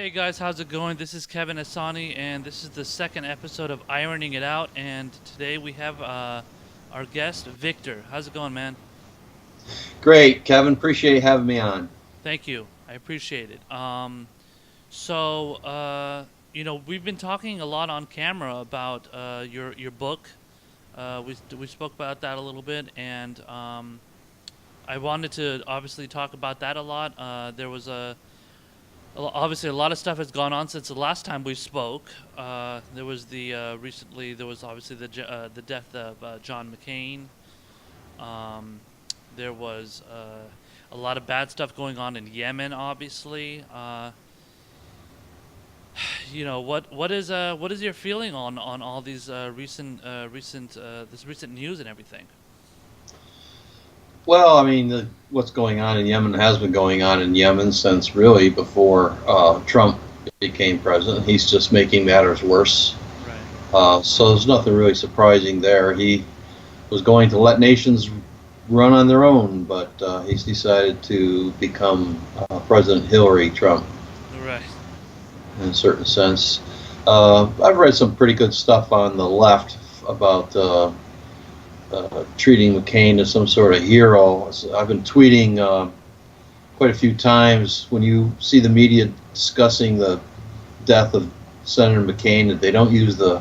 Hey guys, how's it going? This is Kevin Asani, and this is the second episode of Ironing It Out. And today we have our guest, Victor. How's it going, man? Great, Kevin. Appreciate you having me on. Thank you. I appreciate it. So we've been talking a lot on camera about your book. We spoke about that a little bit, and I wanted to obviously talk about that a lot. There was obviously a lot of stuff has gone on since the last time we spoke. There was recently there was obviously the death of John McCain. Um, there was a lot of bad stuff going on in Yemen, obviously. What is your feeling on all these recent news and everything? Well, I mean, what's going on in Yemen has been going on in Yemen since really before Trump became president. He's just making matters worse. Right. So there's nothing really surprising there. He was going to let nations run on their own, but he's decided to become President Hillary Trump Right. in a certain sense. I've read some pretty good stuff on the left about treating McCain as some sort of hero. So I've been tweeting quite a few times when you see the media discussing the death of Senator McCain that they don't use the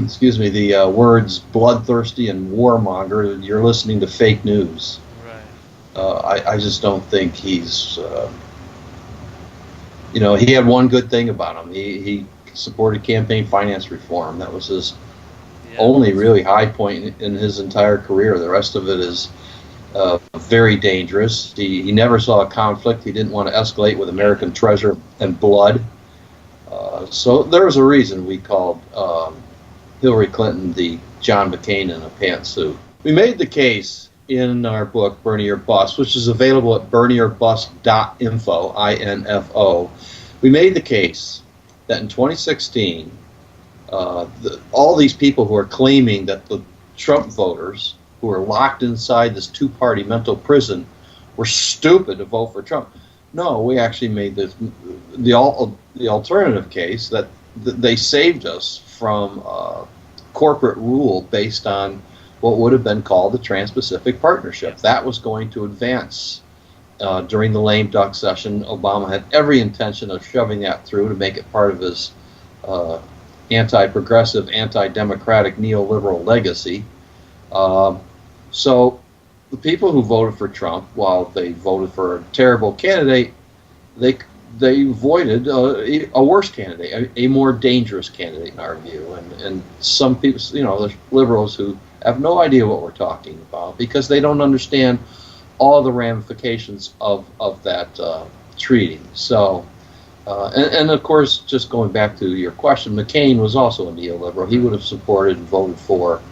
excuse me the words bloodthirsty and warmonger. You're listening to fake news. Right. I just don't think he's he had one good thing about him. He supported campaign finance reform. That was his Yeah. only really high point in his entire career. The rest of it is very dangerous. He never saw a conflict. He didn't want to escalate with American treasure and blood. So there's a reason we called Hillary Clinton the John McCain in a pantsuit. We made the case in our book, Bernie or Bust, which is available at bernieorbust.info, I-N-F-O. We made the case that in 2016, all these people who are claiming that the Trump voters who are locked inside this two-party mental prison were stupid to vote for Trump. No, we actually made the alternative case that they saved us from corporate rule based on what would have been called the Trans-Pacific Partnership. That was going to advance during the lame duck session. Obama had every intention of shoving that through to make it part of his anti-progressive, anti-democratic, neoliberal legacy. So the people who voted for Trump, while they voted for a terrible candidate, they they voided a worse candidate, a more dangerous candidate in our view. And some people, there's liberals who have no idea what we're talking about because they don't understand all the ramifications of that treaty. So, and of course, just going back to your question, McCain was also a neoliberal. He would have supported and voted for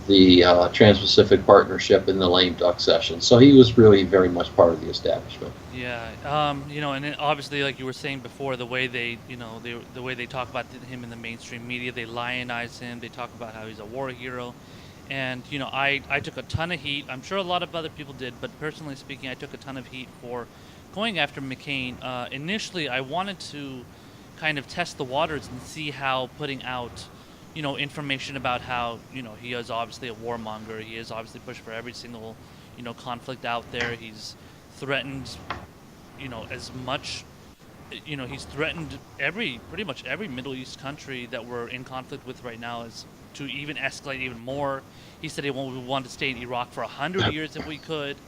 the Trans-Pacific Partnership in the lame duck session. So he was really very much part of the establishment. Yeah, and then obviously, like you were saying before, the way they talk about him in the mainstream media, they lionize him. They talk about how he's a war hero, and I took a ton of heat. I'm sure a lot of other people did, but personally speaking, I took a ton of heat for going after McCain. Initially, I wanted to kind of test the waters and see how putting out, information about how he is obviously a warmonger. He is obviously pushed for every single, conflict out there. He's threatened as much. He's threatened pretty much every Middle East country that we're in conflict with right now is to even escalate even more. He said he would want to stay in Iraq for 100 years if we could,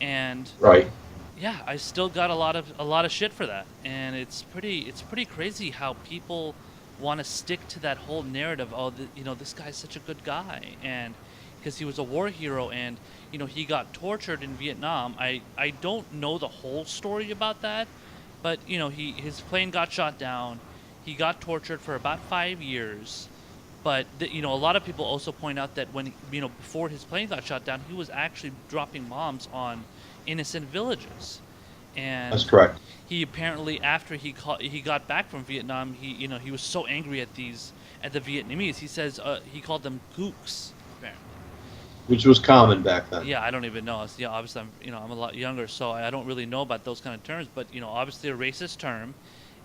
and Right. yeah, I still got a lot of shit for that, and it's pretty crazy how people want to stick to that whole narrative. Oh, this guy's such a good guy, and because he was a war hero, and he got tortured in Vietnam. I don't know the whole story about that, but his plane got shot down. He got tortured for about 5 years. But a lot of people also point out that when before his plane got shot down, he was actually dropping bombs on innocent villages, That's and correct. he apparently after he got back from Vietnam, he was so angry at the Vietnamese. He says he called them gooks apparently. Which was common back then. Yeah, I don't even know. Yeah, obviously I'm a lot younger, so I don't really know about those kind of terms. But obviously a racist term,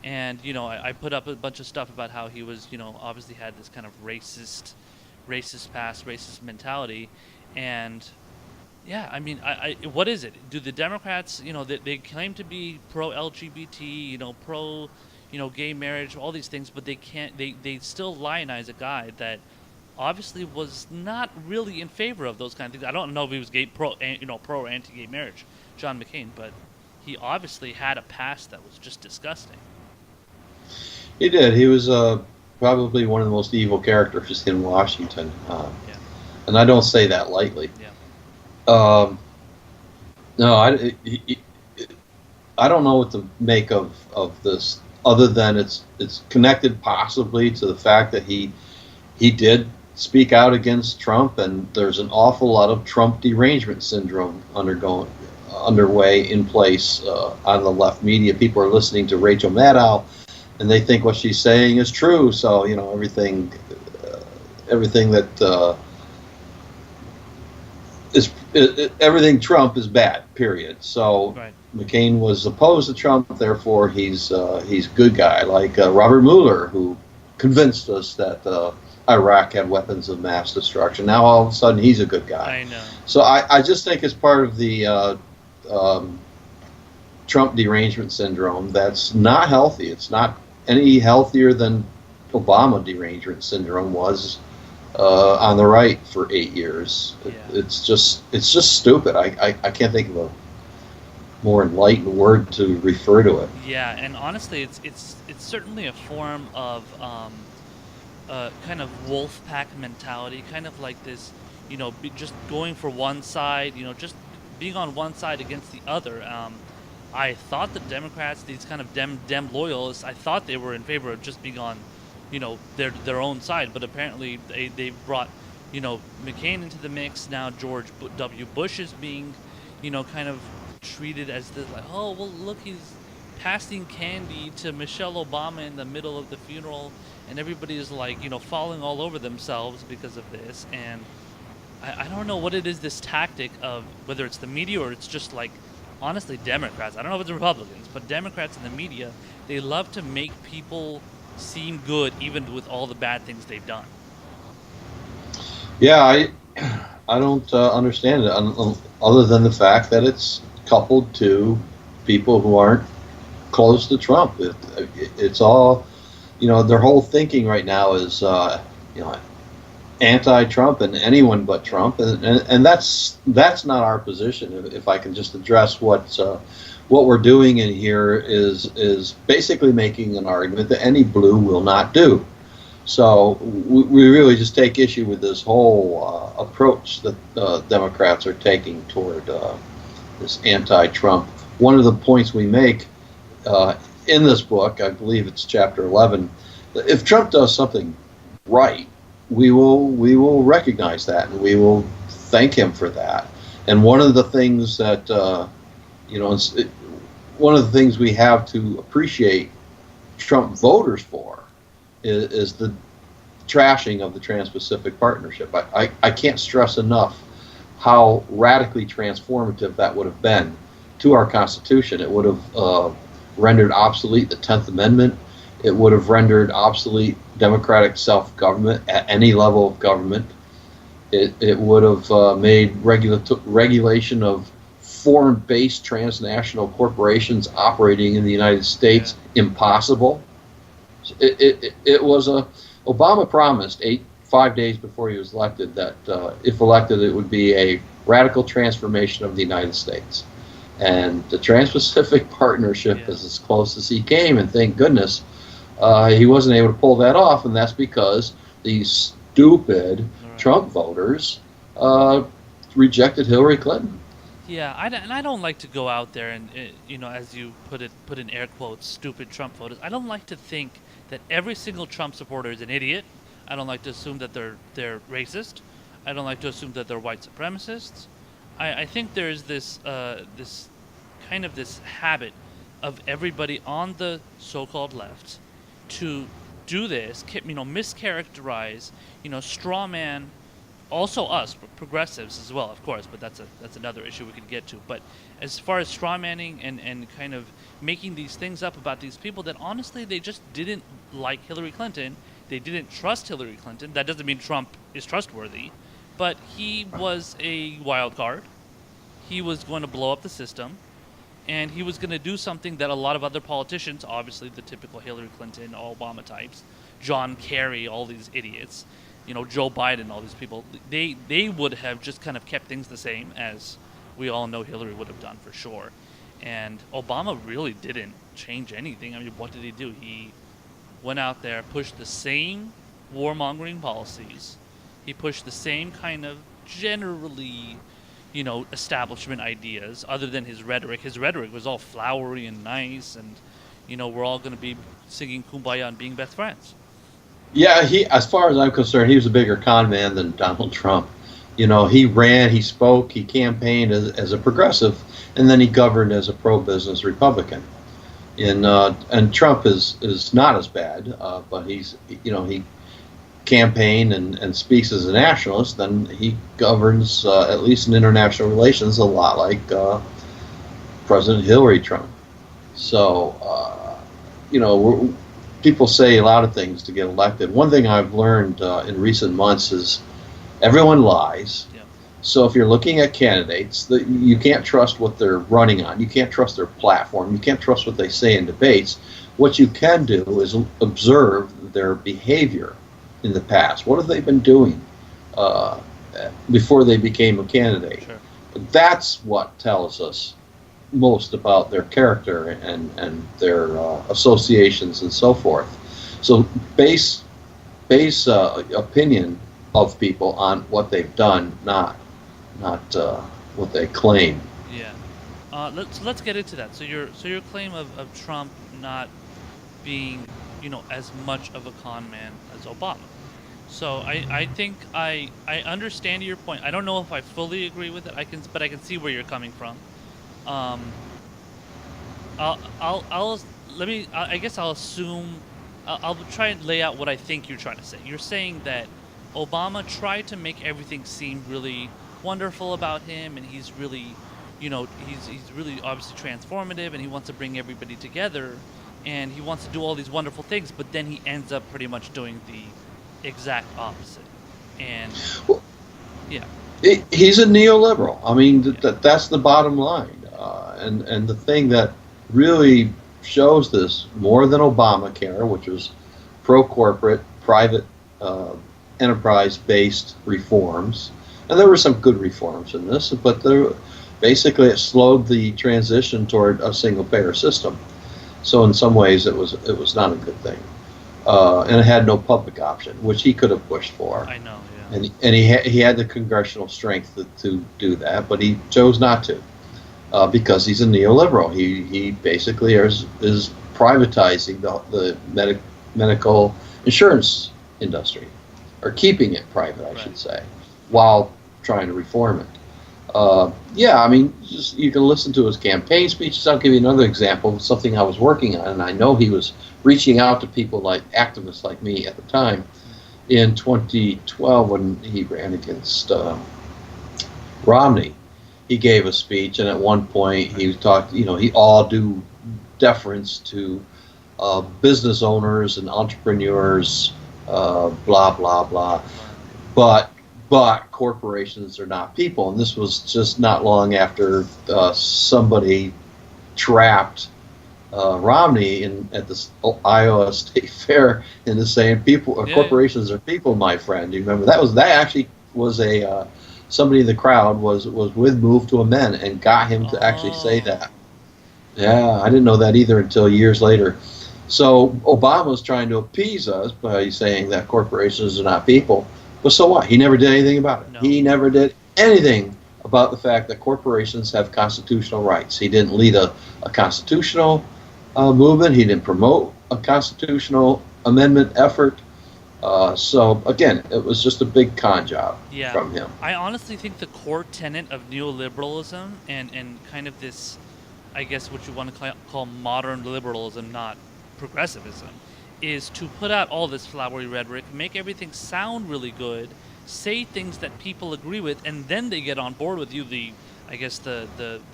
And I put up a bunch of stuff about how he was, obviously had this kind of racist past, racist mentality, and yeah, I mean, what is it? Do the Democrats, they claim to be pro LGBT, pro, gay marriage, all these things, but they can't, they still lionize a guy that obviously was not really in favor of those kind of things. I don't know if he was pro or anti-gay marriage, John McCain, but he obviously had a past that was just disgusting. He did. He was probably one of the most evil characters in Washington, Yeah, and I don't say that lightly. yeah, Um, no, I don't know what to make of this, other than it's connected possibly to the fact that he did speak out against Trump, and there's an awful lot of Trump derangement syndrome underway in place on the left media. People are listening to Rachel Maddow, and they think what she's saying is true. So everything that everything Trump is bad. Period. So right. McCain was opposed to Trump, therefore he's good guy, like Robert Mueller, who convinced us that Iraq had weapons of mass destruction. Now all of a sudden he's a good guy. I know. So I just think it's part of the Trump derangement syndrome that's not healthy. It's not any healthier than Obama derangement syndrome was on the right for 8 years. Yeah. It's just stupid. I can't think of a more enlightened word to refer to it. Yeah, and honestly, it's certainly a form of kind of wolf pack mentality, kind of like this, just going for one side, just being on one side against the other. I thought the Democrats, these kind of dem loyalists, I thought they were in favor of just being on, their own side, but apparently they brought, McCain into the mix. Now George W. Bush is being, kind of treated as this, like, oh well, look, he's passing candy to Michelle Obama in the middle of the funeral, and everybody is like, falling all over themselves because of this. And I don't know what it is, this tactic of whether it's the media or it's just like, honestly, Democrats. I don't know if it's Republicans, but Democrats in the media, they love to make people seem good even with all the bad things they've done. Yeah, I don't understand it other than the fact that it's coupled to people who aren't close to Trump. It's all, their whole thinking right now is, anti-Trump and anyone but Trump, and that's not our position. If I can just address what we're doing in here is basically making an argument that any blue will not do. So we really just take issue with this whole approach that Democrats are taking toward this anti-Trump. One of the points we make in this book, I believe it's chapter 11, if Trump does something right, we will recognize that, and we will thank him for that. And one of the things that one of the things we have to appreciate Trump voters for is the trashing of the Trans-Pacific Partnership. I can't stress enough how radically transformative that would have been to our Constitution. It would have rendered obsolete the 10th Amendment. It would have rendered obsolete democratic self-government at any level of government. It would have made regulation of foreign-based transnational corporations operating in the United States impossible. Obama promised 5 days before he was elected that if elected, it would be a radical transformation of the United States. And the Trans-Pacific Partnership is as close as he came, and thank goodness he wasn't able to pull that off, and that's because these stupid Trump voters rejected Hillary Clinton. Yeah, and I don't like to go out there and, as you put in air quotes, stupid Trump voters. I don't like to think that every single Trump supporter is an idiot. I don't like to assume that they're racist. I don't like to assume that they're white supremacists. I think there's this habit of everybody on the so-called left to do this, mischaracterize, straw man also us progressives as well, of course, but that's another issue we could get to. But as far as straw manning and kind of making these things up about these people that honestly they just didn't like Hillary Clinton, they didn't trust Hillary Clinton. That doesn't mean Trump is trustworthy, but he was a wild card. He was going to blow up the system, and he was going to do something that a lot of other politicians, obviously the typical Hillary Clinton, Obama types, John Kerry, all these idiots, Joe Biden, all these people, they would have just kind of kept things the same, as we all know Hillary would have done for sure. And Obama really didn't change anything. I mean, what did he do? He went out there, pushed the same warmongering policies. He pushed the same kind of generally, establishment ideas, other than his rhetoric. His rhetoric was all flowery and nice, and, we're all going to be singing Kumbaya and being best friends. Yeah, as far as I'm concerned, he was a bigger con man than Donald Trump. He ran, he spoke, he campaigned as a progressive, and then he governed as a pro-business Republican. And Trump is not as bad, but he campaigned and speaks as a nationalist. Then he governs, at least in international relations, a lot like President Hillary Trump. So, people say a lot of things to get elected. One thing I've learned in recent months is everyone lies. Yeah. So if you're looking at candidates, you can't trust what they're running on. You can't trust their platform. You can't trust what they say in debates. What you can do is observe their behavior in the past. What have they been doing before they became a candidate? Sure. That's what tells us most about their character and their associations and so forth. So base opinion of people on what they've done, not what they claim. Yeah. Let's get into that. So your claim of Trump not being as much of a con man as Obama. So I think I understand your point. I don't know if I fully agree with it. But I can see where you're coming from. I guess I'll assume, I'll try and lay out what I think you're trying to say. You're saying that Obama tried to make everything seem really wonderful about him, and he's really, he's really obviously transformative, and he wants to bring everybody together, and he wants to do all these wonderful things, but then he ends up pretty much doing the exact opposite. And yeah. He's a neoliberal. I mean, that's the bottom line. And the thing that really shows this more than Obamacare, which was pro-corporate, private enterprise-based reforms, and there were some good reforms in this, but basically it slowed the transition toward a single-payer system. So in some ways it was not a good thing, and it had no public option, which he could have pushed for. I know, yeah. And he had the congressional strength to do that, but he chose not to. Because he's a neoliberal. He basically is privatizing the medical insurance industry, or keeping it private, I should say, while trying to reform it. Yeah, I mean, you can listen to his campaign speeches. I'll give you another example of something I was working on, and I know he was reaching out to people like activists like me at the time. In 2012, when he ran against Romney, he gave a speech, and at one point he talked, he all due deference to business owners and entrepreneurs, blah blah blah, but corporations are not people. And this was just not long after somebody trapped Romney at this Iowa State Fair into saying corporations are people, my friend. Do you remember that actually was a somebody in the crowd was with Move to Amend and got him to actually say that. Yeah, I didn't know that either until years later. So Obama's trying to appease us by saying that corporations are not people. But so what? He never did anything about it. No. He never did anything about the fact that corporations have constitutional rights. He didn't lead a constitutional movement. He didn't promote a constitutional amendment effort. So, again, it was just a big con job from him. I honestly think the core tenet of neoliberalism and kind of this, I guess what you want to call modern liberalism, not progressivism, is to put out all this flowery rhetoric, make everything sound really good, say things that people agree with, and then they get on board with you. I guess the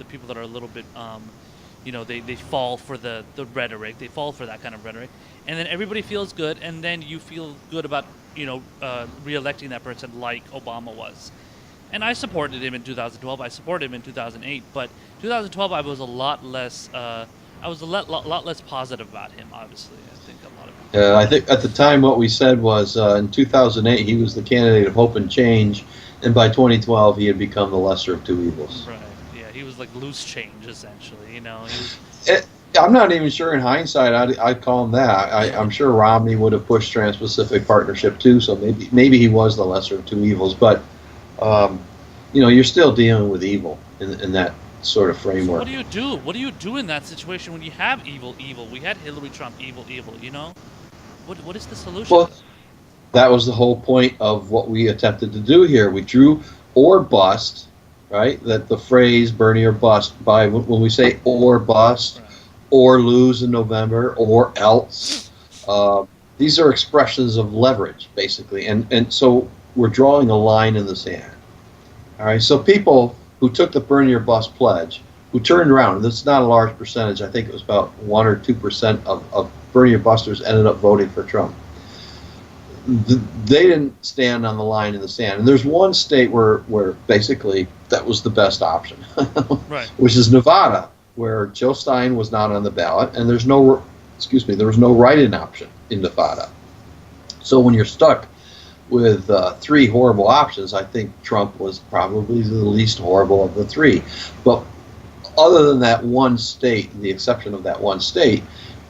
people that are a little bit, they fall for the rhetoric. They fall for that kind of rhetoric, and then everybody feels good, and then you feel good about re-electing that person like Obama was. And I supported him in 2012. I supported him in 2008, but 2012 I was a lot less. I was a lot less positive about him. Obviously, I think a lot of people. I think at the time what we said was in 2008 he was the candidate of hope and change, and by 2012 he had become the lesser of two evils. Right. Yeah, he was like loose change essentially. He was. I'm not even sure in hindsight I'd call him that. I'm sure Romney would have pushed Trans-Pacific Partnership too, so maybe he was the lesser of two evils. But you're still dealing with evil in that sort of framework. So what do you do? What do you do in that situation when you have evil? We had Hillary Trump, evil. What is the solution? Well, that was the whole point of what we attempted to do here. We drew or bust, right? That the phrase Bernie or bust, by when we say or bust, right, or lose in November, or else, these are expressions of leverage, basically. And so we're drawing a line in the sand. All right, so people who took the Bernie or bust pledge, who turned around, and this is not a large percentage, I think it was about 1 or 2% of Bernie or busters ended up voting for Trump. They didn't stand on the line in the sand. And there's one state where basically that was the best option, right, which is Nevada, where Jill Stein was not on the ballot, and there was no write-in option in Nevada. So when you're stuck with 3 horrible options, I think Trump was probably the least horrible of the 3. But other than that one state, the exception of that one state,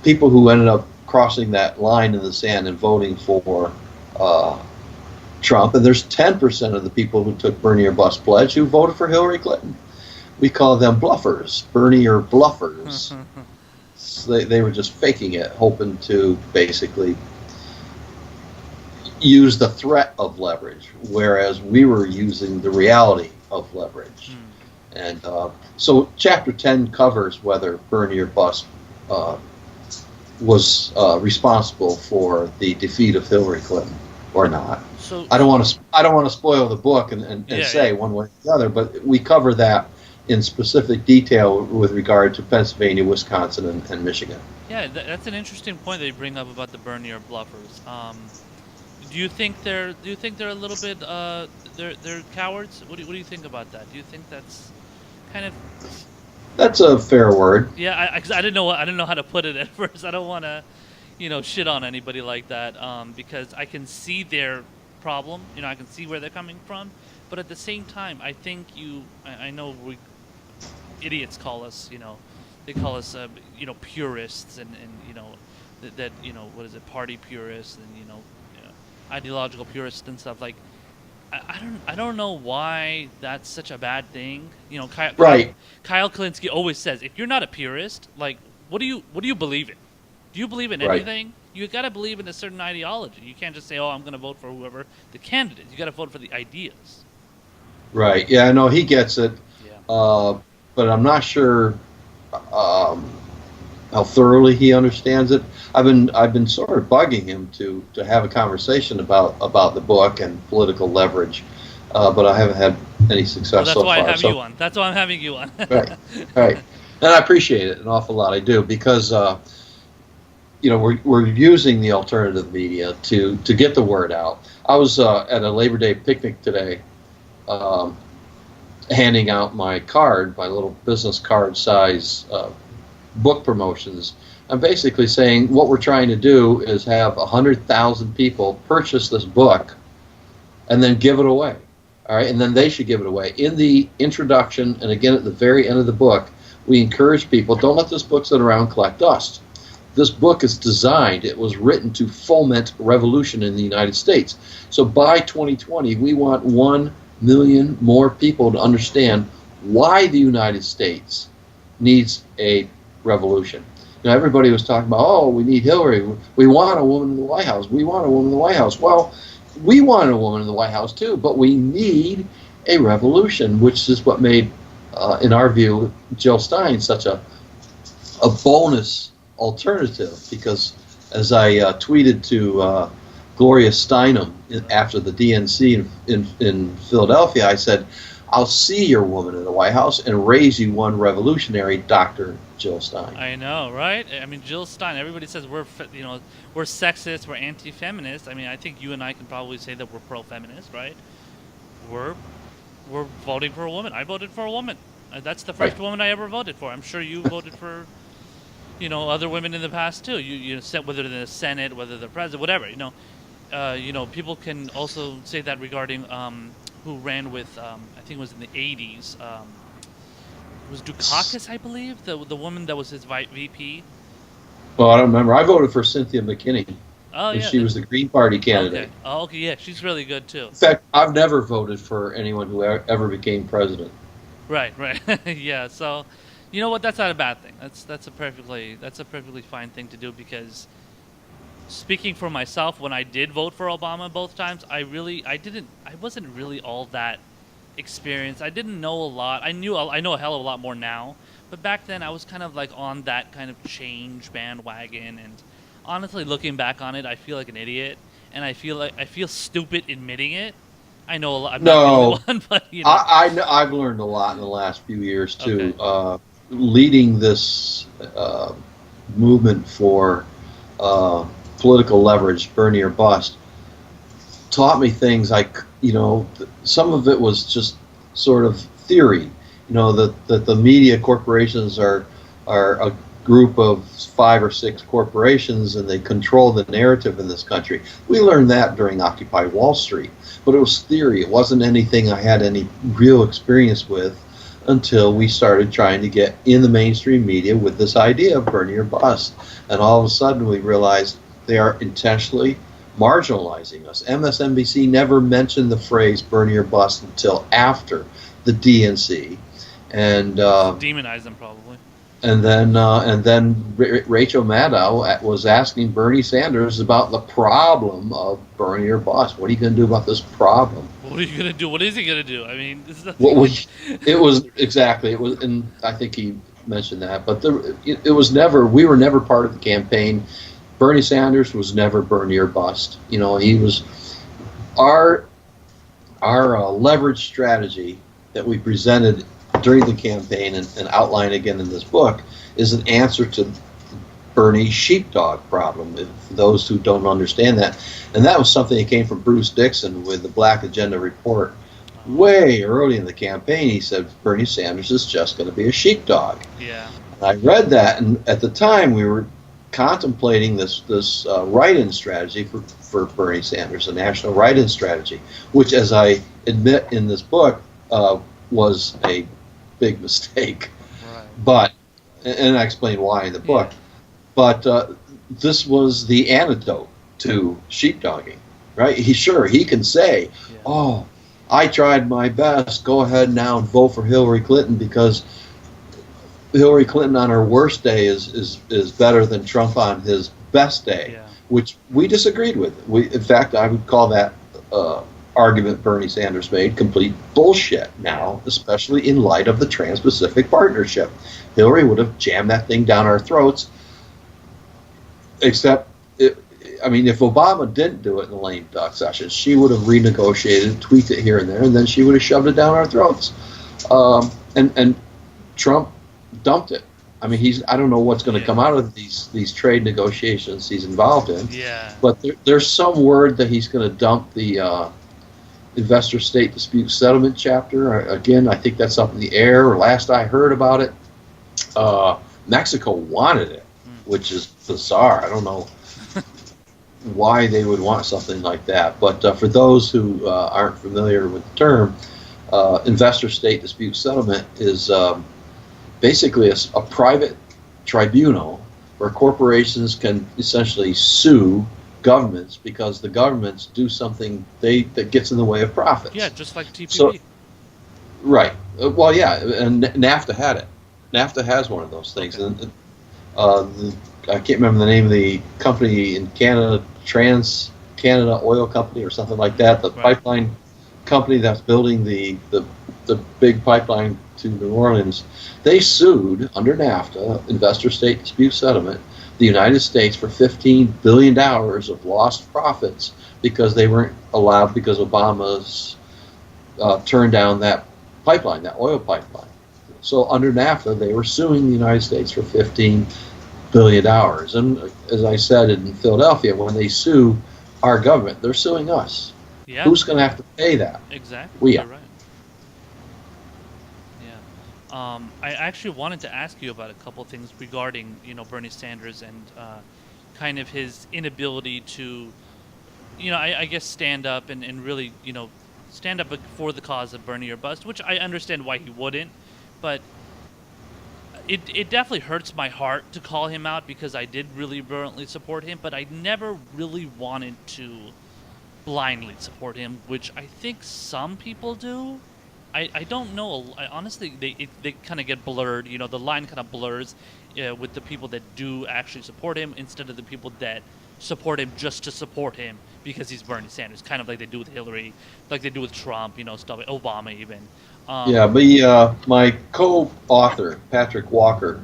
people who ended up crossing that line in the sand and voting for Trump, and there's 10% of the people who took Bernie or bust pledge who voted for Hillary Clinton. We call them bluffers, Bernie or bluffers. So they were just faking it, hoping to basically use the threat of leverage, whereas we were using the reality of leverage. And so Chapter 10 covers whether Bernie or bust was responsible for the defeat of Hillary Clinton or not. So I don't want to spoil the book and say one way or the other, but we cover that in specific detail with regard to Pennsylvania, Wisconsin, and Michigan. Yeah, that's an interesting point that you bring up about the Bernie or bluffers. Do you think they're a little bit they're cowards? What do you think about that? Do you think that's kind of... That's a fair word. Yeah, I didn't know how to put it at first. I don't want to, shit on anybody like that, because I can see their problem. I can see where they're coming from, but at the same time, I think I know idiots call us, they call us, purists, and that what is it, party purists, and ideological purists and stuff. Like, I don't know why that's such a bad thing. Right. Kyle Klinsky always says, if you're not a purist, like, what do you believe in? Do you believe in right. anything? You got to believe in a certain ideology. You can't just say, "Oh, I'm going to vote for whoever the candidate." You got to vote for the ideas. Right. Yeah. No, he gets it. Yeah. But I'm not sure how thoroughly he understands it. I've been sort of bugging him to have a conversation about the book and political leverage, but I haven't had any success so far. That's why I have you on. That's why I'm having you on. Right. And I appreciate it an awful lot. I do, because we're using the alternative media to get the word out. I was at a Labor Day picnic today, handing out my little business card size book promotions. I'm basically saying what we're trying to do is have 100,000 people purchase this book and then give it away. All right, and then they should give it away. In the introduction, and again at the very end of the book, we encourage people, don't let this book sit around and collect dust. This book is designed, it was written to foment revolution in the United States. So by 2020, we want 1 million more people to understand why the United States needs a revolution. Everybody was talking about, oh, we need Hillary. We want a woman in the White House. We want a woman in the White House. Well, we wanted a woman in the White House too, but we need a revolution, which is what made, in our view, Jill Stein such a bonus alternative. Because as I tweeted to Gloria Steinem after the DNC in Philadelphia. I said, I'll see your woman in the White House and raise you one revolutionary, Dr. Jill Stein. I know, right? I mean, Jill Stein. Everybody says we're sexist, we're anti-feminist. I mean, I think you and I can probably say that we're pro-feminist, right? We're voting for a woman. I voted for a woman. That's the first woman I ever voted for. I'm sure you voted for, other women in the past too. You said whether in the Senate, whether the president, whatever. People can also say that regarding who ran with I think it was in the 80s. It was Dukakis, I believe, the woman that was his VP. Well, I don't remember. I voted for Cynthia McKinney. Oh yeah, she was the Green Party candidate. Okay. Oh, okay, yeah, she's really good too. In fact, I've never voted for anyone who ever became president. Right. Yeah. So, you know what? That's not a bad thing. That's a perfectly fine thing to do, because speaking for myself, when I did vote for Obama both times, I wasn't really all that experienced. I didn't know a lot. I know a hell of a lot more now, but back then I was kind of like on that kind of change bandwagon, and honestly, looking back on it, I feel like an idiot, and I feel stupid admitting it. I know a lot. I'm not the only one, but I've learned a lot in the last few years too. Okay. Leading this movement for political leverage, Bernie or bust, taught me things like, some of it was just sort of theory. That the media corporations are a group of 5 or 6 corporations, and they control the narrative in this country. We learned that during Occupy Wall Street, but it was theory. It wasn't anything I had any real experience with until we started trying to get in the mainstream media with this idea of Bernie or bust. And all of a sudden we realized they are intentionally marginalizing us. MSNBC never mentioned the phrase Bernie or bust until after the DNC, and demonize them probably. And then Rachel Maddow was asking Bernie Sanders about the problem of Bernie or bust. What are you going to do about this problem? What are you going to do? What is he going to do? I mean, this is it was exactly. It was, and I think he mentioned that. But it was never. We were never part of the campaign. Bernie Sanders was never Bernie or bust. He was our leverage strategy that we presented during the campaign and outlined again in this book is an answer to Bernie's sheepdog problem, for those who don't understand that. And that was something that came from Bruce Dixon with the Black Agenda report. Way early in the campaign, he said Bernie Sanders is just going to be a sheepdog. Yeah. I read that, and at the time we were contemplating this write-in strategy for Bernie Sanders, a national write-in strategy, which, as I admit in this book, was a big mistake. Right. But, and I explain why in the book, but this was the antidote to sheepdogging, right? He can say, oh, I tried my best, go ahead now and vote for Hillary Clinton, because Hillary Clinton on her worst day is better than Trump on his best day, which we disagreed with. In fact, I would call that argument Bernie Sanders made complete bullshit now, especially in light of the Trans-Pacific Partnership. Hillary would have jammed that thing down our throats, except, if Obama didn't do it in the lame duck session, she would have renegotiated, tweaked it here and there, and then she would have shoved it down our throats. And Trump dumped it. I don't know what's going to come out of these trade negotiations he's involved in. Yeah. But there's some word that he's going to dump the Investor State Dispute Settlement chapter. Again, I think that's up in the air. Or last I heard about it, Mexico wanted it, which is bizarre. I don't know why they would want something like that. But for those who aren't familiar with the term, Investor State Dispute Settlement is basically a private tribunal where corporations can essentially sue governments because the governments do something that gets in the way of profits. Yeah, just like TPP. So, right. Well, yeah, and NAFTA had it. NAFTA has one of those things. Okay. And I can't remember the name of the company in Canada, Trans Canada Oil Company or something like that, the pipeline company that's building the big pipeline to New Orleans. They sued under NAFTA, Investor State Dispute Settlement, the United States for $15 billion of lost profits because they weren't allowed, because Obama's turned down that pipeline, that oil pipeline. So under NAFTA, they were suing the United States for $15 billion. And as I said in Philadelphia, when they sue our government, they're suing us. Yeah. Who's going to have to pay that? Exactly. We You're are. right. Yeah. I actually wanted to ask you about a couple things regarding, Bernie Sanders and kind of his inability to, I guess stand up and really, stand up for the cause of Bernie or bust, which I understand why he wouldn't, but it definitely hurts my heart to call him out because I did really brilliantly support him, but I never really wanted to blindly support him, which I think some people do. I don't know. Honestly, they kind of get blurred. The line kind of blurs with the people that do actually support him instead of the people that support him just to support him because he's Bernie Sanders, kind of like they do with Hillary, like they do with Trump, stuff like Obama even. Yeah, but my co-author, Patrick Walker,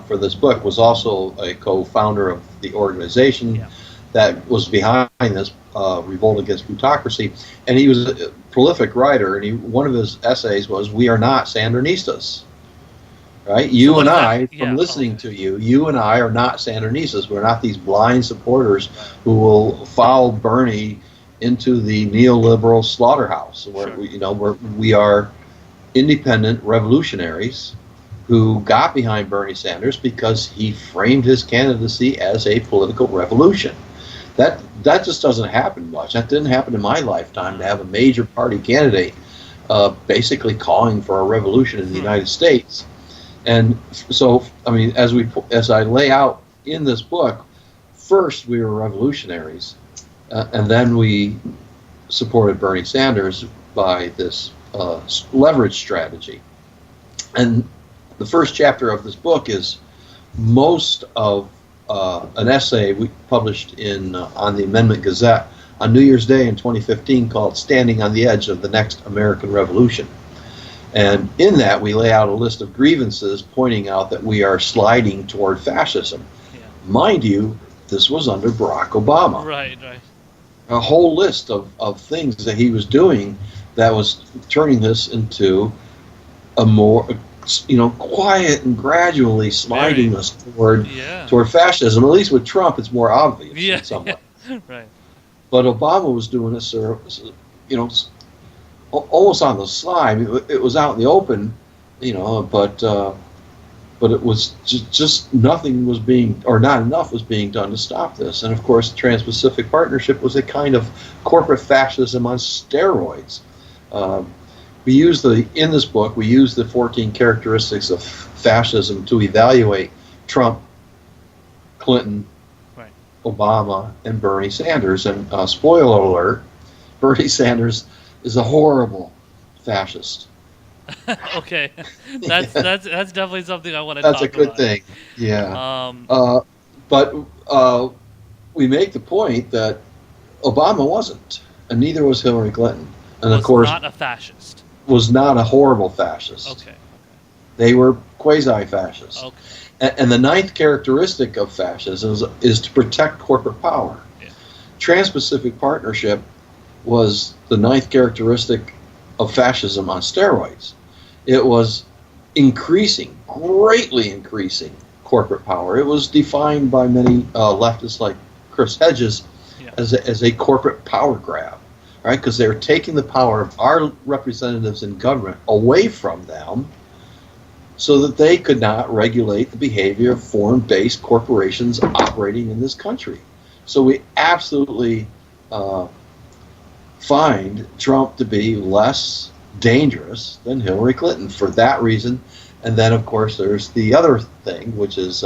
for this book was also a co-founder of the organization that was behind this Revolt Against Plutocracy, and he was a prolific writer, and one of his essays was, "We are not Sandinistas." Right? You and I, from listening to you and I are not Sandinistas. We're not these blind supporters who will follow Bernie into the neoliberal slaughterhouse. Where we are independent revolutionaries who got behind Bernie Sanders because he framed his candidacy as a political revolution. That just doesn't happen much. That didn't happen in my lifetime, to have a major party candidate basically calling for a revolution in the United States. And so, I mean, as I lay out in this book, first we were revolutionaries, and then we supported Bernie Sanders by this leverage strategy. And the first chapter of this book is most of an essay we published on the Amendment Gazette on New Year's Day in 2015 called "Standing on the Edge of the Next American Revolution." And in that, we lay out a list of grievances pointing out that we are sliding toward fascism. Yeah. Mind you, this was under Barack Obama. Right. A whole list of things that he was doing that was turning this into a more, quiet and gradually sliding us toward fascism. At least with Trump, it's more obvious in some way. Right. But Obama was doing this, almost on the slide. It was out in the open, but it was just nothing was being, or not enough was being done to stop this. And of course, the Trans-Pacific Partnership was a kind of corporate fascism on steroids. In this book, we use the 14 characteristics of fascism to evaluate Trump, Clinton, Obama, and Bernie Sanders. And spoiler alert, Bernie Sanders is a horrible fascist. Okay, that's definitely something I want to talk about. That's a good thing. Yeah. But we make the point that Obama wasn't, and neither was Hillary Clinton, and of course, not a fascist. Was not a horrible fascist. Okay. They were quasi-fascists. Okay. And the ninth characteristic of fascism is to protect corporate power. Yeah. Trans-Pacific Partnership was the ninth characteristic of fascism on steroids. It was greatly increasing corporate power. It was defined by many leftists like Chris Hedges as a corporate power grab, right? Because they were taking the power of our representatives in government away from them so that they could not regulate the behavior of foreign-based corporations operating in this country. So we absolutely find Trump to be less dangerous than Hillary Clinton for that reason. And then, of course, there's the other thing, which is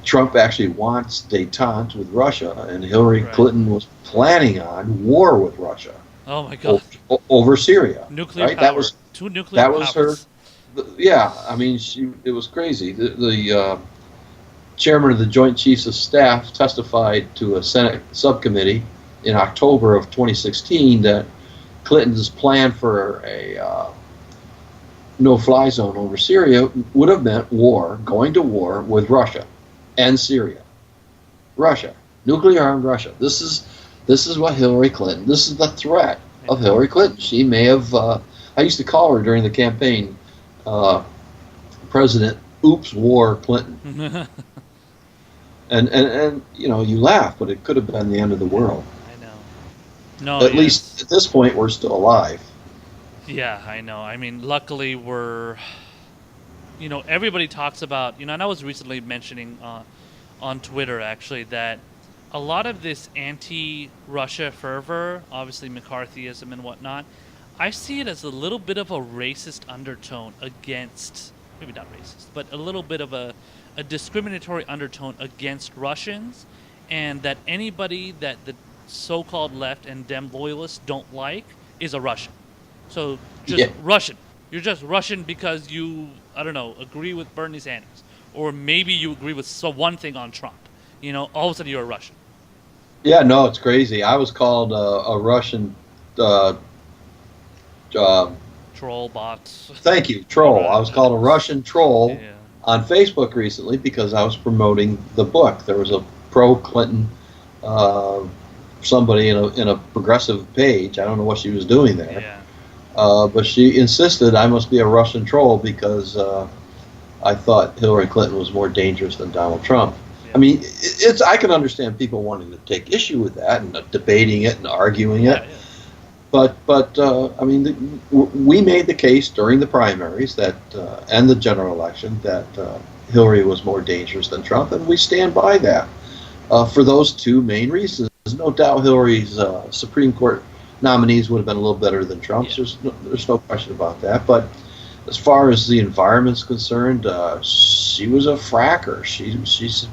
Trump actually wants détente with Russia, and Hillary Clinton was planning on war with Russia. Oh my God! Over Syria, nuclear power. That was two nuclear powers. Was her. Yeah, I mean, it was crazy. The chairman of the Joint Chiefs of Staff testified to a Senate subcommittee in October of 2016 that Clinton's plan for a no-fly zone over Syria would have meant war, going to war with Russia. and Syria. Russia, nuclear-armed Russia. This is what Hillary Clinton. This is the threat of Hillary Clinton. She may have. I used to call her during the campaign, President Oops War Clinton. And you know, you laugh, but it could have been the end of the world. I know. No, at least at this point, we're still alive. Yeah, I know. I mean, luckily we're. You know, everybody talks about. You know, and I was recently mentioning on Twitter actually that a lot of this anti-Russia fervor, obviously McCarthyism and whatnot, I see it as a little bit of a racist undertone against, maybe not racist, but a little bit of a discriminatory undertone against Russians, and that anybody that the so-called left and Dem loyalists don't like is a Russian. So just Russian. You're just Russian because you, I don't know, agree with Bernie Sanders. Or maybe you agree with one thing on Trump. You know, all of a sudden you're a Russian. Yeah, no, it's crazy. I was called a Russian troll bots. Thank you, troll. I was called a Russian troll on Facebook recently because I was promoting the book. There was a pro-Clinton somebody in a progressive page. I don't know what she was doing there. Yeah. But she insisted I must be a Russian troll because I thought Hillary Clinton was more dangerous than Donald Trump. Yeah. I mean, I can understand people wanting to take issue with that and debating it and arguing it. Yeah. But I mean, we made the case during the primaries that and the general election that Hillary was more dangerous than Trump, and we stand by that for those two main reasons. No doubt Hillary's Supreme Court nominees would have been a little better than Trump's. Yeah. There's no question about that. But as far as the environment's concerned, she was a fracker. She's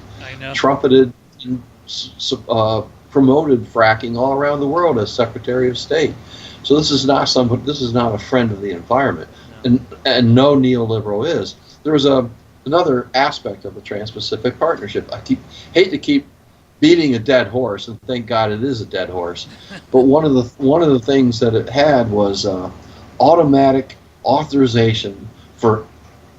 trumpeted and promoted fracking all around the world as Secretary of State. So this is not a friend of the environment, and no neoliberal is. There was another aspect of the Trans-Pacific Partnership. I hate to keep beating a dead horse, and thank God it is a dead horse. But one of the things that it had was automatic authorization for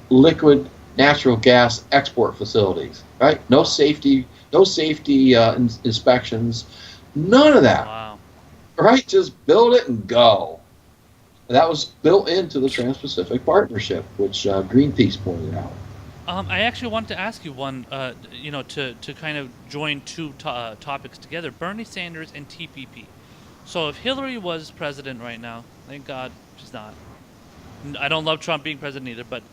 liquid natural gas export facilities. Right? No safety inspections, none of that. Wow. Right? Just build it and go. That was built into the Trans-Pacific Partnership, which Greenpeace pointed out. I actually want to ask you one, to kind of join two topics together, Bernie Sanders and TPP. So if Hillary was president right now, thank God she's not. I don't love Trump being president either, but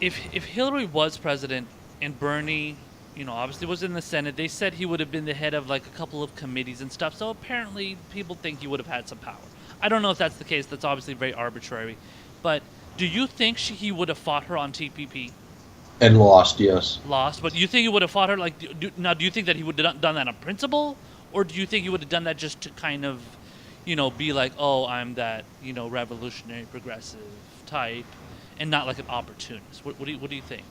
if Hillary was president and Bernie, obviously was in the Senate, they said he would have been the head of like a couple of committees and stuff, so apparently people think he would have had some power. I don't know if that's the case. That's obviously very arbitrary, but do you think he would have fought her on TPP? And lost, yes. Lost, but you think he would have fought her? Like, do you think that he would have done that on principle, or do you think he would have done that just to kind of, be like, oh, I'm that, revolutionary, progressive type, and not like an opportunist? What do you think?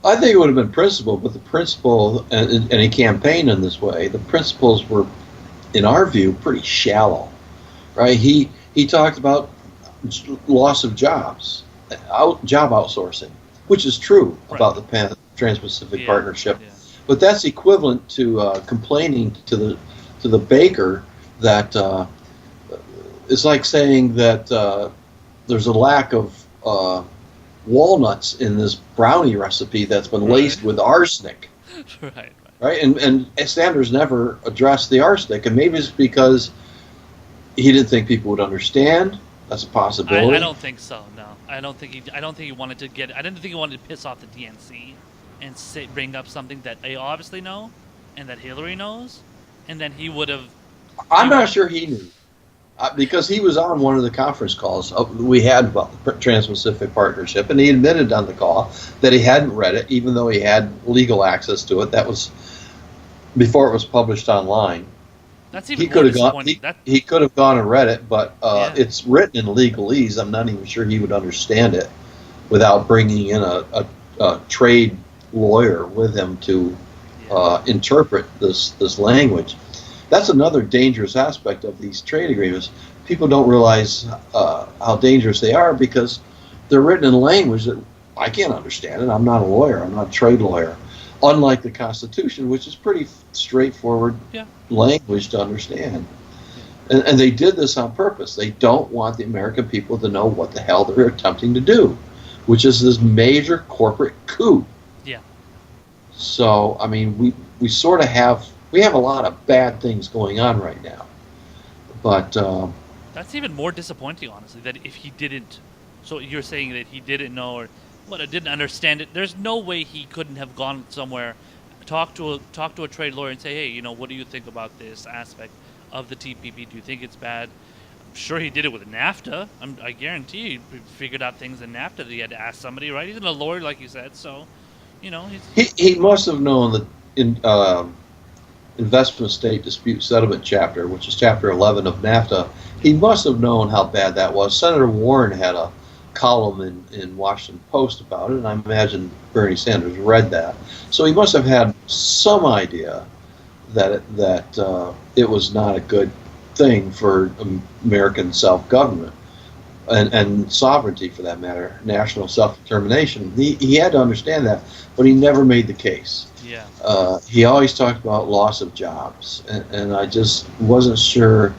I think it would have been principle, but the principle, and he campaigned in this way. The principles were, in our view, pretty shallow, right? He talked about loss of jobs. Job outsourcing, which is true about the Trans-Pacific Partnership, but that's equivalent to complaining to the baker that it's like saying that there's a lack of walnuts in this brownie recipe that's been laced with arsenic. Right, and Sanders never addressed the arsenic, and maybe it's because he didn't think people would understand. That's a possibility. I don't think so. No, I don't think he wanted to get. I didn't think he wanted to piss off the DNC and bring up something that they obviously know and that Hillary knows, and then he would have. I'm not sure he knew because he was on one of the conference calls we had about the Trans-Pacific Partnership, and he admitted on the call that he hadn't read it, even though he had legal access to it. That was before it was published online. That's even he could have gone and read it, but it's written in legalese. I'm not even sure he would understand it without bringing in a trade lawyer with him to interpret this language. That's another dangerous aspect of these trade agreements. People don't realize how dangerous they are because they're written in language that I can't understand it. I'm not a lawyer. I'm not a trade lawyer. unlike the Constitution, which is pretty straightforward Yeah. language to understand. Yeah. And they did this on purpose. They don't want the American people to know what the hell they're attempting to do, which is this major corporate coup. Yeah. So, I mean, we sort of have a lot of bad things going on right now. But That's even more disappointing, honestly. That if he didn't, so you're saying that he didn't know or what, didn't understand it. There's no way he couldn't have gone somewhere, talk to a trade lawyer and say, hey, what do you think about this aspect of the TPP? Do you think it's bad? I'm sure he did it with NAFTA. I guarantee he figured out things in NAFTA that he had to ask somebody, right? He's a lawyer, like you said, so he must have known that in investment state dispute settlement chapter, which is chapter 11 of NAFTA, he must have known how bad that was. Senator Warren had a column in Washington Post about it, and I imagine Bernie Sanders read that. So he must have had some idea that it was not a good thing for American self-government and sovereignty, for that matter, national self-determination. He had to understand that, but he never made the case. Yeah. He always talked about loss of jobs, and I just wasn't sure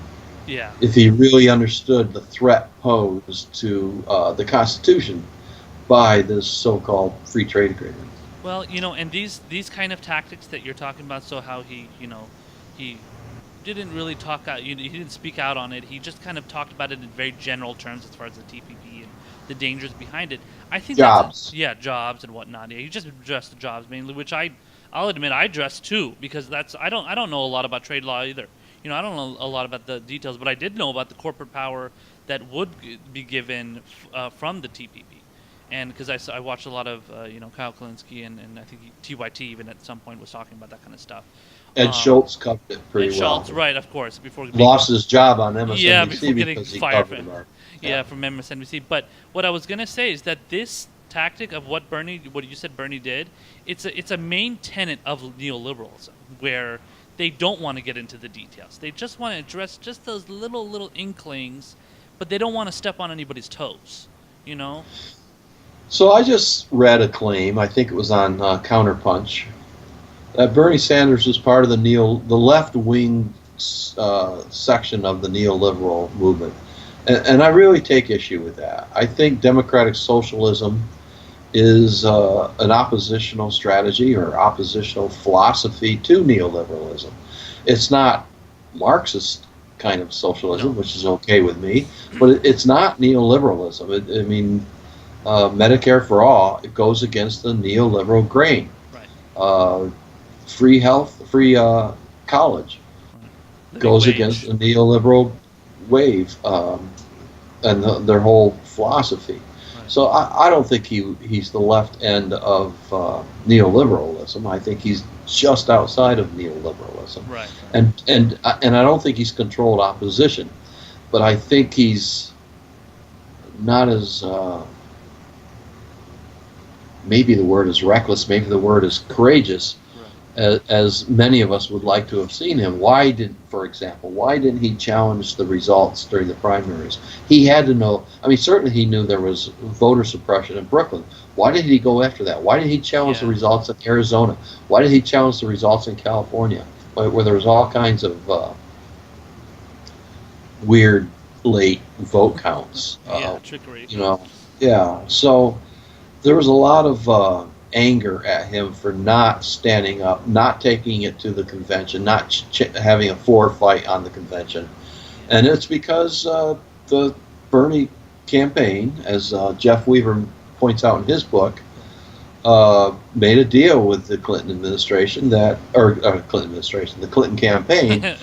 if he really understood the threat posed to the Constitution by this so-called free trade agreement. Well, and these kind of tactics that you're talking about, so how he didn't really talk out, he didn't speak out on it. He just kind of talked about it in very general terms as far as the TPP and the dangers behind it. I think jobs. Jobs and whatnot. Yeah, he just addressed the jobs mainly, which I'll admit I addressed too, because I don't know a lot about trade law either. I don't know a lot about the details, but I did know about the corporate power that would be given from the TPP. And because I watched a lot of Kyle Kalinske and I think TYT even at some point was talking about that kind of stuff. Ed Schultz covered it pretty well. Schultz, right, of course, before lost his job on MSNBC before getting because he fired covered from MSNBC. But what I was gonna say is that this tactic of what you said Bernie did, it's a main tenet of neoliberalism, where they don't want to get into the details. They just want to address just those little inklings, but they don't want to step on anybody's toes. So I just read a claim, I think it was on Counterpunch, that Bernie Sanders was part of the left-wing section of the neoliberal movement. And I really take issue with that. I think democratic socialism is an oppositional strategy or oppositional philosophy to neoliberalism. It's not Marxist kind of socialism, which is okay with me, but it's not neoliberalism. Medicare for all, it goes against the neoliberal grain. Right. Free health, free college goes against the neoliberal wave and their whole philosophy. Right. So I don't think he's the left end of neoliberalism. I think he's just outside of neoliberalism. Right. And I don't think he's controlled opposition, but I think he's not as maybe the word is reckless, maybe the word is courageous, as many of us would like to have seen him. For example, why didn't he challenge the results during the primaries? He had to know. Certainly he knew there was voter suppression in Brooklyn. Why did he go after that? Why did he challenge the results in Arizona? Why did he challenge the results in California, where there was all kinds of weird late vote counts? Trickery. So there was a lot of anger at him for not standing up, not taking it to the convention, not having a fight on the convention. And it's because the Bernie campaign, as Jeff Weaver points out in his book, made a deal with the Clinton administration the Clinton campaign,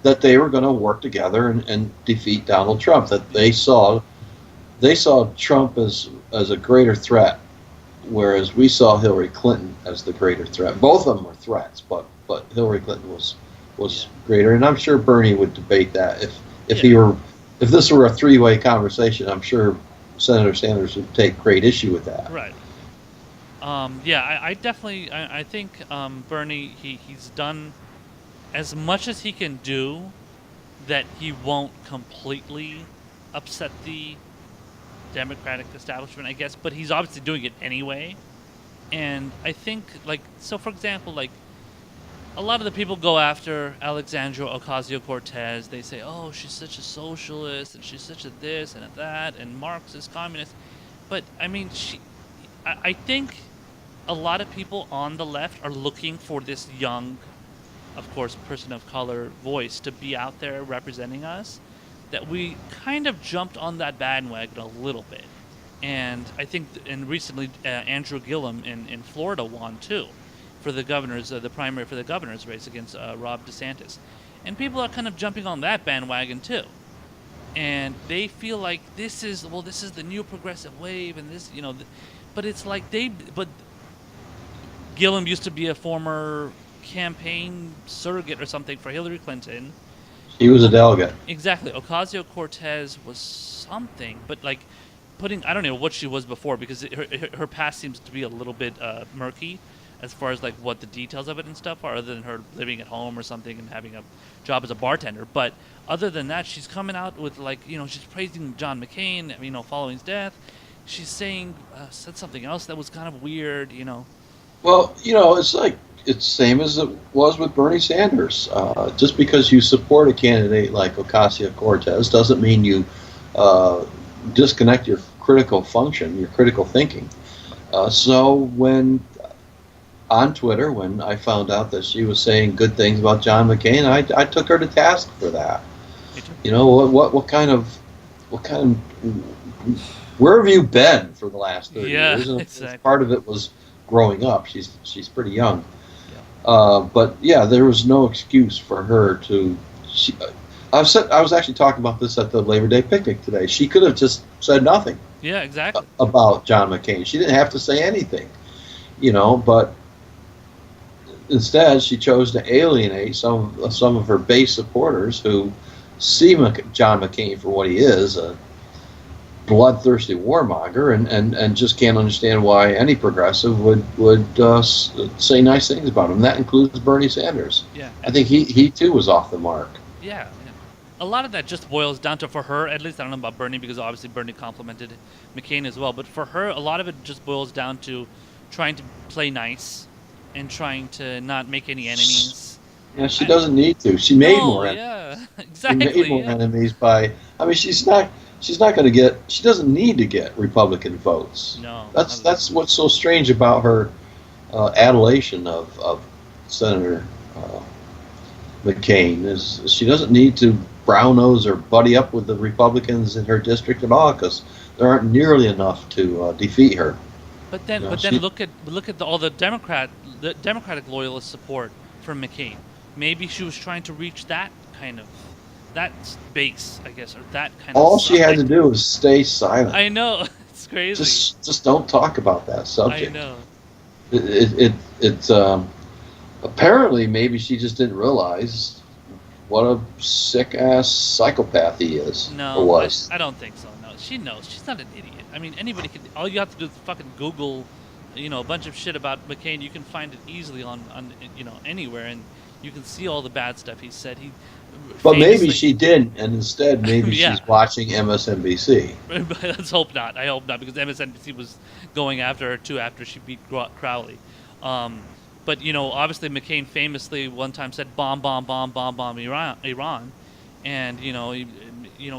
that they were going to work together and defeat Donald Trump. That they saw Trump as a greater threat, whereas we saw Hillary Clinton as the greater threat. Both of them were threats, but Hillary Clinton was greater. And I'm sure Bernie would debate that if this were a three-way conversation. I'm sure Senator Sanders would take great issue with that. Right. I definitely I think Bernie he's done as much as he can do that he won't completely upset the Democratic establishment, I guess, but he's obviously doing it anyway. And I think, like, so for example, like, a lot of the people go after Alexandria Ocasio-Cortez. They say, "Oh, she's such a socialist, and she's such a this and a that, and Marxist, communist." But I mean, I think a lot of people on the left are looking for this young, of course, person of color voice to be out there representing us. That we kind of jumped on that bandwagon a little bit, and I think, and recently Andrew Gillum in Florida won too, for the governors, the primary for the governor's race against Rob DeSantis, and people are kind of jumping on that bandwagon too, and they feel like this is the new progressive wave, and this, but it's like but Gillum used to be a former campaign surrogate or something for Hillary Clinton. He was a delegate. Exactly. Ocasio Cortez was something, but like I don't know what she was before, because her past seems to be a little bit murky as far as like what the details of it and stuff are, other than her living at home or something and having a job as a bartender. But other than that, she's coming out with like, she's praising John McCain, following his death. She's saying, said something else that was kind of weird. Well, it's same as it was with Bernie Sanders. Just because you support a candidate like Ocasio-Cortez doesn't mean you disconnect your critical function, your critical thinking. So when on Twitter, when I found out that she was saying good things about John McCain, I took her to task for that. What kind of where have you been for the last 30 years? And exactly. Part of it was growing up. She's pretty young. Yeah. But yeah, there was no excuse for her to. I was actually talking about this at the Labor Day picnic today. She could have just said nothing. Yeah, exactly. About John McCain. She didn't have to say anything, but instead she chose to alienate some of her base supporters who see John McCain for what he is, a bloodthirsty warmonger, and just can't understand why any progressive would say nice things about him. That includes Bernie Sanders. Yeah. I think he too was off the mark. Yeah. A lot of that just boils down to, for her, at least, I don't know about Bernie, because obviously Bernie complimented McCain as well, but for her, a lot of it just boils down to trying to play nice and trying to not make any enemies. Yeah, she doesn't need to. She made more enemies. Yeah, exactly. She made more enemies by. I mean, she's not going to get. She doesn't need to get Republican votes. No. That's what's so strange about her adulation of Senator McCain, is she doesn't need to brown nose or buddy up with the Republicans in her district at all, because there aren't nearly enough to defeat her. But then, look at all the Democratic loyalist support for McCain. Maybe she was trying to reach that base, I guess, or that kind of. All she had to do was stay silent. I know, it's crazy. Just don't talk about that subject. I know. It's apparently maybe she just didn't realize what a sick ass psychopath he is. No, or was. I don't think so. No, she knows. She's not an idiot. I mean, anybody can. All you have to do is fucking Google, a bunch of shit about McCain. You can find it easily on anywhere, and you can see all the bad stuff he said. But maybe she didn't, and instead maybe Yeah. she's watching MSNBC. Let's hope not. I hope not, because MSNBC was going after her too after she beat Crowley. But obviously McCain famously one time said bomb Iran, and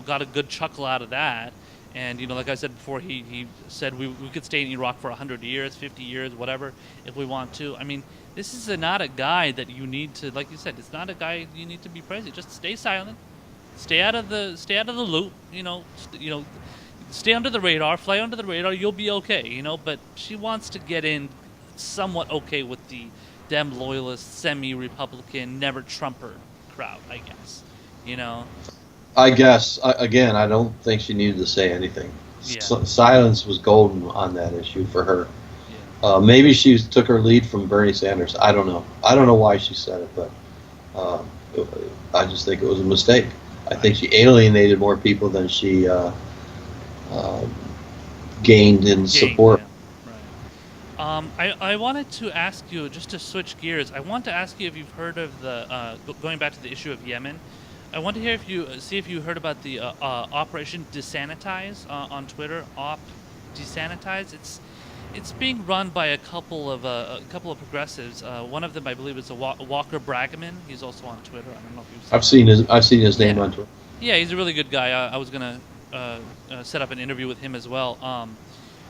got a good chuckle out of that. And like I said before, he said we could stay in Iraq for 100 years, 50 years, whatever, if we want to. I mean, this is not a guy that you need to, like you said, it's not a guy you need to be praising. Just stay silent, stay out of the loop. Stay under the radar, fly under the radar. You'll be okay. But she wants to get in somewhat okay with the Dem loyalist, semi-Republican, never Trumper crowd, I guess. I guess, again, I don't think she needed to say anything. Yeah. Silence was golden on that issue for her. Yeah. Maybe she took her lead from Bernie Sanders. I don't know. I don't know why she said it, but I just think it was a mistake. I think she alienated more people than she gained in support. Yeah. Right. I wanted to ask you, just to switch gears, I want to ask you if you've heard of the, going back to the issue of Yemen, I want to hear see if you heard about the Operation Desanitize on Twitter. Op Desanitize. It's being run by a couple of progressives. One of them, I believe, is Walker Bragman. He's also on Twitter. I don't know if you've seen him. I've seen his name Yeah, on Twitter. yeah, he's a really good guy. I was gonna set up an interview with him as well.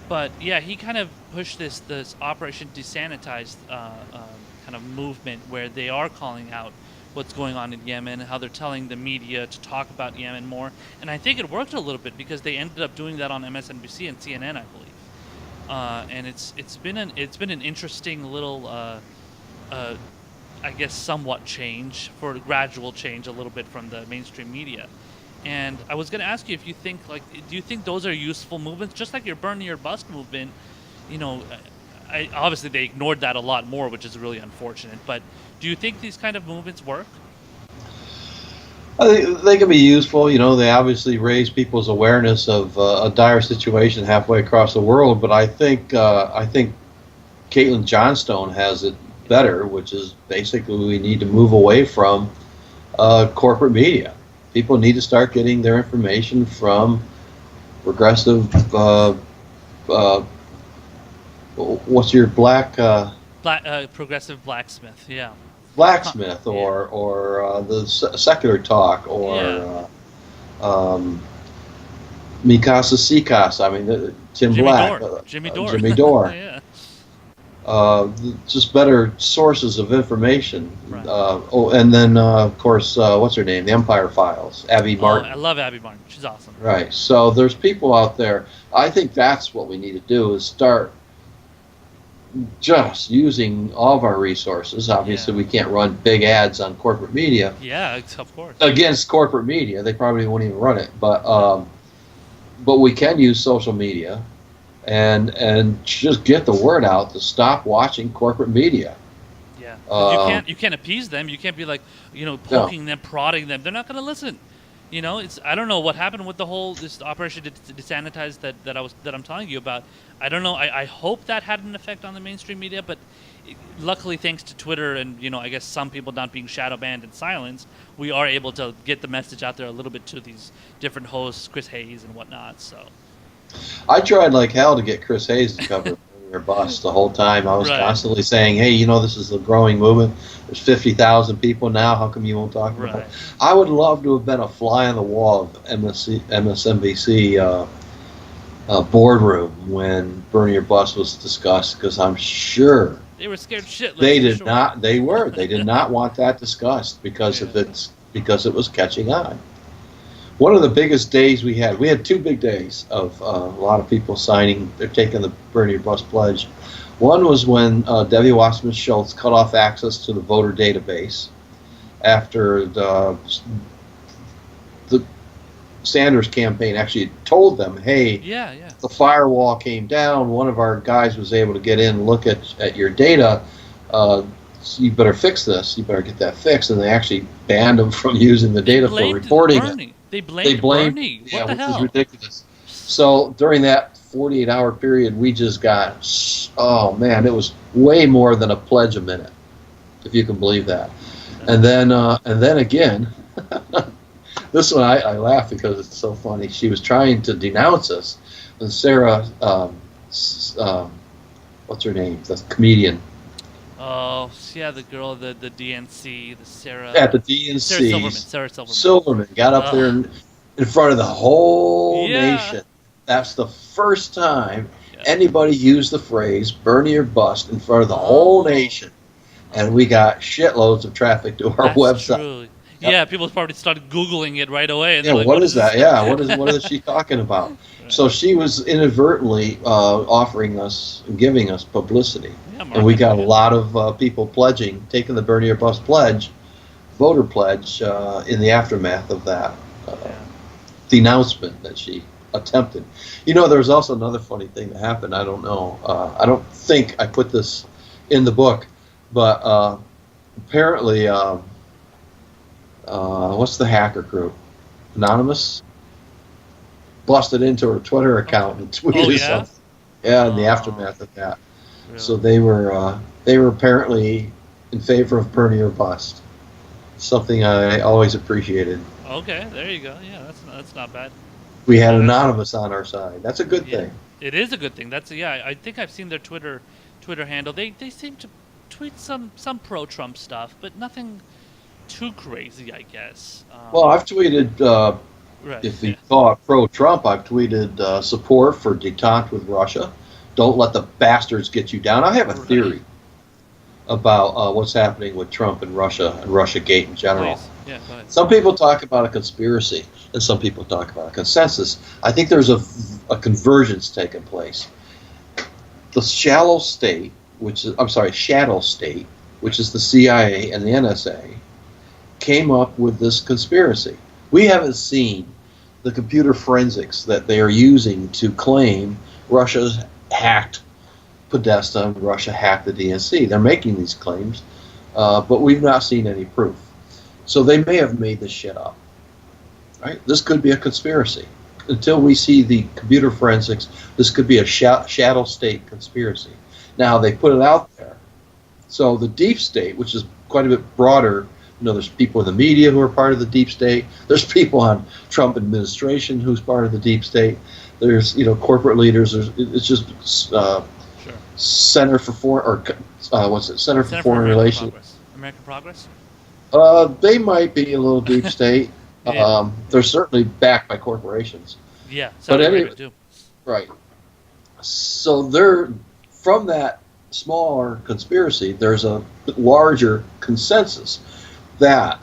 But yeah, he kind of pushed this Operation Desanitized kind of movement where they are calling out what's going on in Yemen, how they're telling the media to talk about Yemen more, and I think it worked a little bit because they ended up doing that on MSNBC and CNN, I believe. And it's been an interesting little uh, I guess somewhat change for gradual change a little bit from the mainstream media. And I was going to ask you if you think like do you think those are useful movements just like your burn your bust movement, you know, obviously they ignored that a lot more, which is really unfortunate, but do you think these kind of movements work? I think they can be useful. You know, they obviously raise people's awareness of a dire situation halfway across the world. But I think Caitlin Johnstone has it Yeah. better, which is basically we need to move away from corporate media. People need to start getting their information from progressive. Uh, what's your Progressive blacksmith, yeah. Huh. blacksmith Yeah. or the secular talk Yeah. or Mikasa Sikas. I mean, Tim Jimmy Black, Dore. Jimmy Dore. Jimmy Dore. Yeah. Just better sources of information. Right. And then of course, what's her name? The Empire Files, Abby Oh, I Martin. love Abby Martin. She's awesome. Right. So there's people out there. I think that's what we need to do is start just using all of our resources. Obviously, Yeah. we can't run big ads on corporate media Yeah, of course. against corporate media. They probably won't even run it. Yeah. But we can use social media and just get the word out to stop watching corporate media. Yeah. 'Cause Uh, you can't appease them. You can't be like, no, poking them, prodding them. They're not going to listen. It's I don't know what happened with the whole this operation to desanitize that I'm telling you about. I don't know. I hope that had an effect on the mainstream media, but luckily thanks to Twitter and I guess some people not being shadow banned and silenced, we are able to get the message out there a little bit to these different hosts, Chris Hayes and whatnot. So I tried like hell to get Chris Hayes to cover your bus the whole time. I was right, constantly saying, "Hey, you know, this is a growing movement. There's 50,000 people now. How come you won't talk about it?" right. I would love to have been a fly on the wall of MSNBC boardroom when Burn Your Bus was discussed, because I'm sure They were scared shitless they for did sure. not. They did not want that discussed because Yeah. because it was catching on. One of the biggest days we had two big days of a lot of people signing. They're taking the Burn Your Bus pledge. One was when Debbie Wasserman Schultz cut off access to the voter database after the Sanders campaign actually told them, "Hey, Yeah, yeah. the firewall came down. One of our guys was able to get in and look at your data. So you better fix this. You better get that fixed." And they actually banned them from using the They data for blamed reporting it. Bernie. They They blamed blamed, Bernie. yeah, What the which is hell? ridiculous. So during that 48-hour period, we just got, oh man, it was way more than a pledge a minute, if you can believe that. And then again, this one I laugh because it's so funny. She was trying to denounce us, and Sarah, what's her name, the comedian Oh, yeah, the girl, the DNC, the at the Sarah Silverman. DNC, Sarah Silverman. Silverman, got up there Ugh. in front of the whole Yeah. nation. That's the first time Yeah. anybody used the phrase "burn your bust" in front of the whole Oh, nation, and we got shitloads of traffic to our that's website. true. Yep. Yeah, people probably started Googling it right away, and Yeah, they're like, what "What is is this?" that? Yeah, what is she talking about? Right. So she was inadvertently offering us, giving us publicity, Yeah, and we got a marketing. lot of people pledging, taking the "burn your bust" pledge, voter pledge, in the aftermath of that Yeah. denouncement that she attempted. You know, there was also another funny thing that happened. I don't know. I don't think I put this in the book, but apparently, what's the hacker group? Anonymous busted into her Twitter account and tweeted Oh yeah. something. Yeah, in the Oh, aftermath of that. So really? they were apparently in favor of Bernie or bust. Something I always appreciated. Okay, there you go. Yeah, that's not bad. We had Yeah, Anonymous on our side. That's a good yeah. thing. It is a good thing. That's yeah. I think I've seen their Twitter handle. They seem to tweet some pro Trump stuff, but nothing too crazy, I guess. Well, I've tweeted, Right. if you Yeah. call it pro-Trump, I've tweeted support for détente with Russia. Don't let the bastards get you down. I have a Right. theory about what's happening with Trump and Russia and Russiagate in general. Please. Yeah. Go ahead. Some people talk about a conspiracy, and some people talk about a consensus. I think there's a convergence taking place. The shallow state, shadow state, which is the CIA and the NSA, came up with this conspiracy. We haven't seen the computer forensics that they are using to claim Russia's hacked Podesta and Russia hacked the DNC. They're making these claims, but we've not seen any proof. So they may have made this shit up. Right? This could be a conspiracy. Until we see the computer forensics, this could be a shadow state conspiracy. Now, they put it out there. So the deep state, which is quite a bit broader, there's people in the media who are part of the deep state. There's people on Trump administration who's part of the deep state. There's, corporate leaders. It's just Sure. Center for Foreign, Center for Foreign Relations. American Progress. They might be a little deep state. Yeah. They're certainly backed by corporations. Yeah. But Saudi anyway, Arabia too. right. So they're from that smaller conspiracy. There's a larger consensus that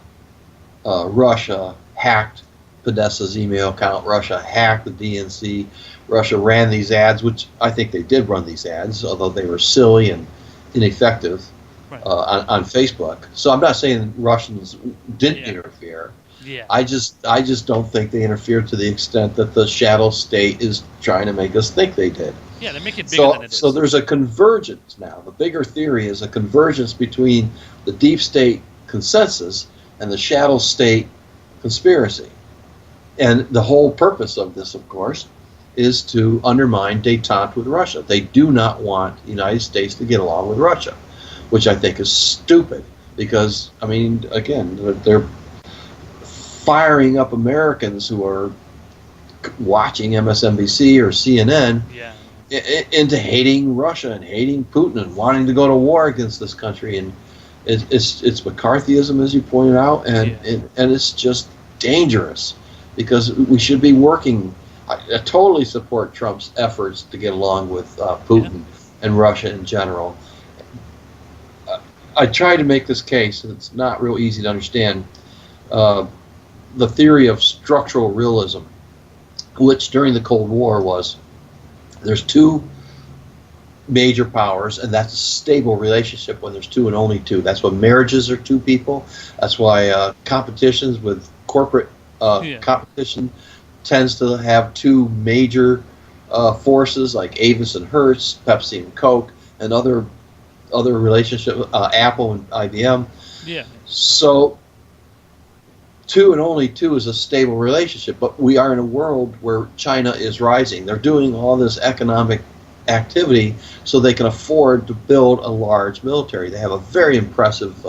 Russia hacked Podesta's email account. Russia hacked the DNC. Russia ran these ads, which I think they did run these ads, although they were silly and ineffective Right. on Facebook. So I'm not saying Russians didn't interfere. Yeah. I just don't think they interfered to the extent that the shadow state is trying to make us think they did. Yeah, they make it bigger than it is. So there's a convergence now. The bigger theory is a convergence between the deep state consensus and the shadow state conspiracy. And the whole purpose of this, of course, is to undermine détente with Russia. They do not want the United States to get along with Russia, which I think is stupid because, again, they're firing up Americans who are watching MSNBC or CNN into hating Russia and hating Putin and wanting to go to war against this country. And it's McCarthyism, as you pointed out, and it's just dangerous because we should be working. I totally support Trump's efforts to get along with Putin and Russia in general. I tried to make this case, and it's not real easy to understand, the theory of structural realism, which during the Cold War was there's two major powers, and that's a stable relationship when there's two and only two. That's why marriages are two people. That's why competitions with corporate competition tends to have two major forces like Avis and Hertz, Pepsi and Coke, and other relationships, Apple and IBM. Yeah. So two and only two is a stable relationship, but we are in a world where China is rising. They're doing all this economic activity so they can afford to build a large military. They have a very impressive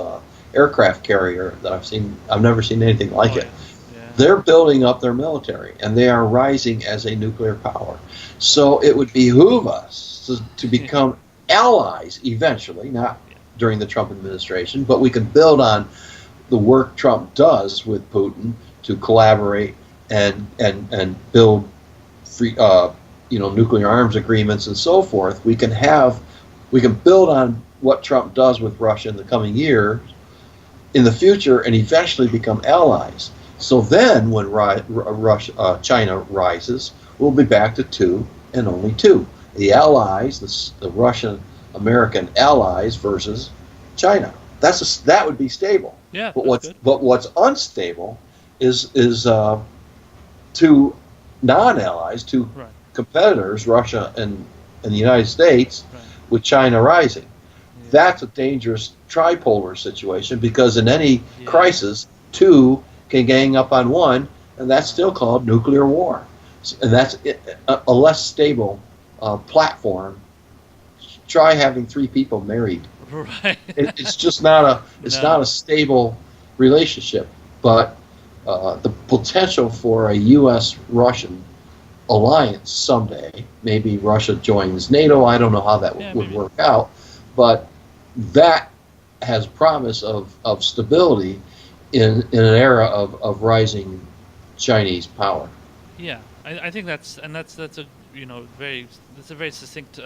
aircraft carrier that I've never seen anything like it. Yeah. They're building up their military, and they are rising as a nuclear power. So it would behoove us to become allies eventually, not during the Trump administration, but we can build on the work Trump does with Putin to collaborate and build free, nuclear arms agreements and so forth. We can build on what Trump does with Russia in the coming years, in the future, and eventually become allies. So then, when China rises, we'll be back to two and only two. The allies, the Russian-American allies versus China. That would be stable. Yeah. But what's unstable is two non-allies, two competitors, Russia and the United States, with China rising. Yeah. That's a dangerous tripolar situation because in any crisis, two can gang up on one, and that's still called nuclear war. And that's a less stable platform. Try having three people married. Right. It's just not a stable relationship. But the potential for a U.S.-Russian alliance someday. Maybe Russia joins NATO. I don't know how that Yeah, would maybe. work out, but that has promise of stability in an era of rising Chinese power. Yeah, I think that's a that's a very succinct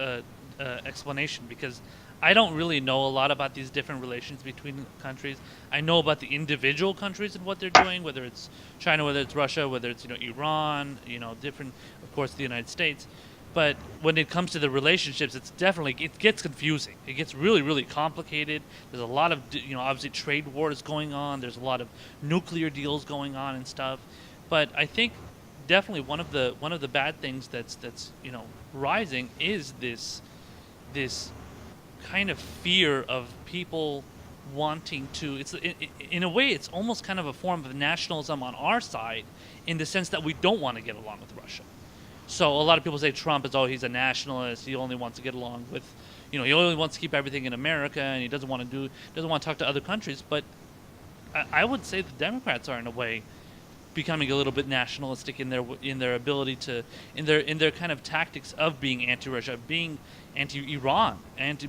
explanation, because I don't really know a lot about these different relations between countries. I know about the individual countries and what they're doing, whether it's China, whether it's Russia, whether it's Iran, different, of course, the United States. But when it comes to the relationships, it gets confusing. It gets really, really complicated. There's a lot of obviously trade wars going on. There's a lot of nuclear deals going on and stuff. But I think definitely one of the bad things that's rising is this kind of fear of people wanting to. In a way, it's almost kind of a form of nationalism on our side, in the sense that we don't want to get along with Russia. So a lot of people say Trump is, oh, he's a nationalist. He only wants to get along with, he only wants to keep everything in America, and he doesn't want to talk to other countries. But I would say the Democrats are, in a way, becoming a little bit nationalistic in their ability to, in their kind of tactics of being anti-Russia, being anti-Iran,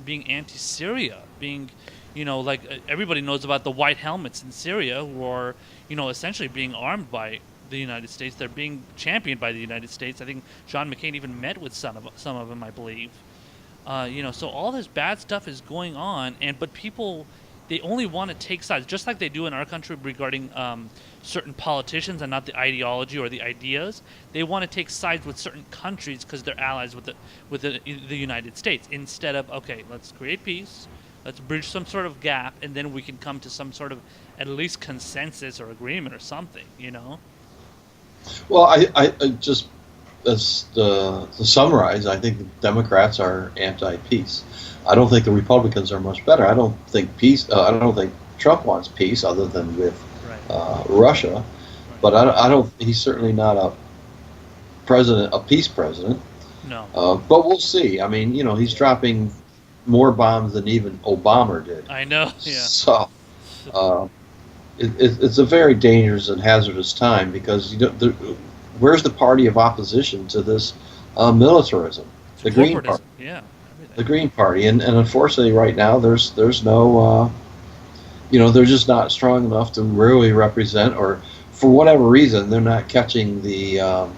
being anti-Syria, being, like everybody knows about the white helmets in Syria, who are, essentially being armed by the United States. They're being championed by the United States. I think John McCain even met with some of them, I believe. So all this bad stuff is going on, but people, they only want to take sides, just like they do in our country regarding certain politicians and not the ideology or the ideas. They want to take sides with certain countries because they're allies with the United States, instead of, okay, let's create peace, let's bridge some sort of gap, and then we can come to some sort of at least consensus or agreement or something. Well, I just to summarize, I think the Democrats are anti-peace. I don't think the Republicans are much better. I don't think I don't think Trump wants peace, other than with Right. Russia. Right. But I don't. He's certainly not a peace president. No. But we'll see. I mean, he's dropping more bombs than even Obama did. I know. Yeah. So uh, it's a very dangerous and hazardous time, because where's the party of opposition to this militarism? The Green Party. Yeah. Everything. The Green Party, and unfortunately, right now there's no, they're just not strong enough to really represent, or for whatever reason, they're not catching the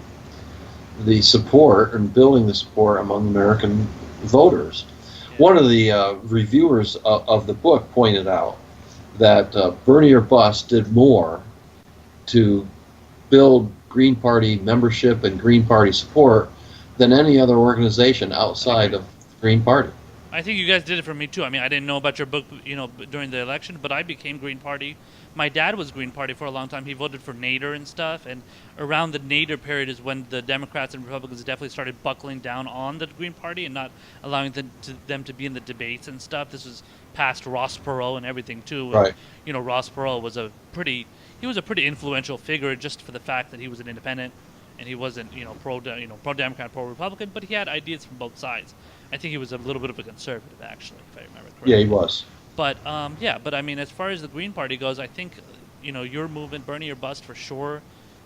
support and building the support among American voters. Yeah. One of the reviewers of the book pointed out that Bernie or Bust did more to build Green Party membership and Green Party support than any other organization outside of the Green Party. I think you guys did it for me too. I mean, I didn't know about your book, during the election, but I became Green Party. My dad was Green Party for a long time. He voted for Nader and stuff, and around the Nader period is when the Democrats and Republicans definitely started buckling down on the Green Party and not allowing them to be in the debates and stuff. This was past Ross Perot and everything too. Right. And, Ross Perot was a pretty influential figure, just for the fact that he was an independent and he wasn't, pro Democrat, pro Republican, but he had ideas from both sides. I think he was a little bit of a conservative, actually, if I remember correctly. Yeah, he was. But but I mean, as far as the Green Party goes, I think your movement, Bernie or Bust, for sure.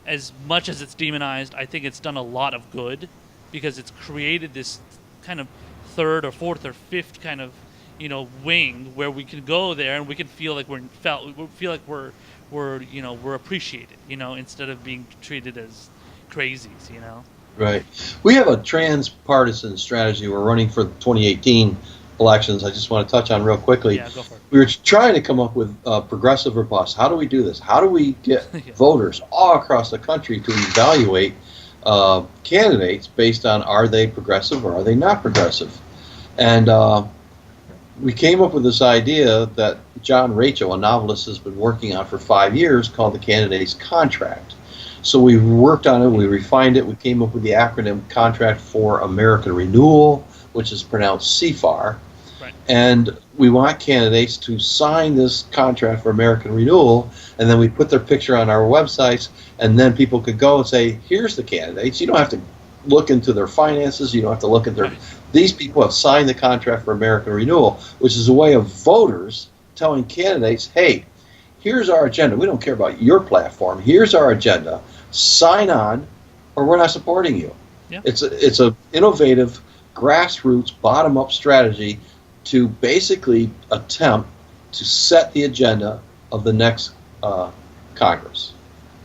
As much as it's demonized, I think it's done a lot of good, because it's created this kind of third or fourth or fifth kind of wing where we can go there and we can feel like we're appreciated, instead of being treated as crazies. Right. We have a transpartisan strategy we're running for the 2018 elections. I just want to touch on real quickly. Yeah, go for it. We were trying to come up with progressive or bust. How do we do this? How do we get Yeah. voters all across the country to evaluate candidates based on, are they progressive or are they not progressive? And we came up with this idea that John Rachel, a novelist, has been working on for 5 years, called the Candidate's Contract. So we worked on it, we refined it, we came up with the acronym Contract for American Renewal, which is pronounced CFAR. Right. And we want candidates to sign this Contract for American Renewal, and then we put their picture on our websites, and then people could go and say, here's the candidates. You don't have to look into their finances, you don't have to look at their... Right. These people have signed the Contract for American Renewal, which is a way of voters telling candidates, hey, here's our agenda. We don't care about your platform. Here's our agenda. Sign on, or we're not supporting you. Yeah. It's a innovative, grassroots, bottom-up strategy to basically attempt to set the agenda of the next Congress.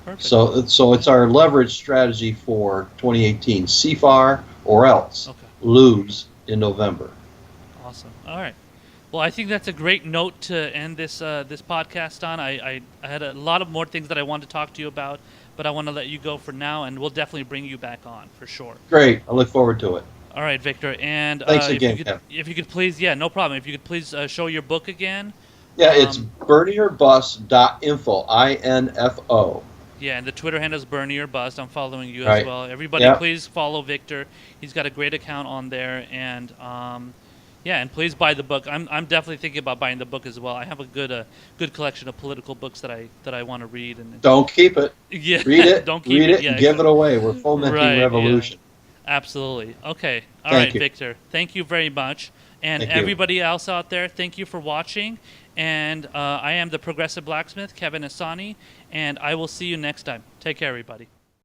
Perfect. So it's our leverage strategy for 2018: CFAR or else Okay. lose in November. Awesome. All right. Well, I think that's a great note to end this this podcast on. I had a lot of more things that I wanted to talk to you about, but I want to let you go for now, and we'll definitely bring you back on for sure. Great. I look forward to it. All right, Victor. And Thanks again, Kevin. if you could please, yeah, no problem. If you could please show your book again. Yeah, it's burnierbus.info, INFO. Yeah, and the Twitter handle is Bernie or Bust. I'm following you as Right. well. Everybody, Yep. please follow Victor. He's got a great account on there, and yeah, and please buy the book. I'm definitely thinking about buying the book as well. I have a good collection of political books that I want to read. And Don't keep it. yeah, Read it. don't keep read it Yeah, and give it away. We're fomenting Right, revolution. yeah. Absolutely. Okay. All Thank right, you. Victor. Thank you very much. And Thank you. everybody else out there, thank you for watching. And I am the Progressive Blacksmith, Kevin Asani, and I will see you next time. Take care, everybody.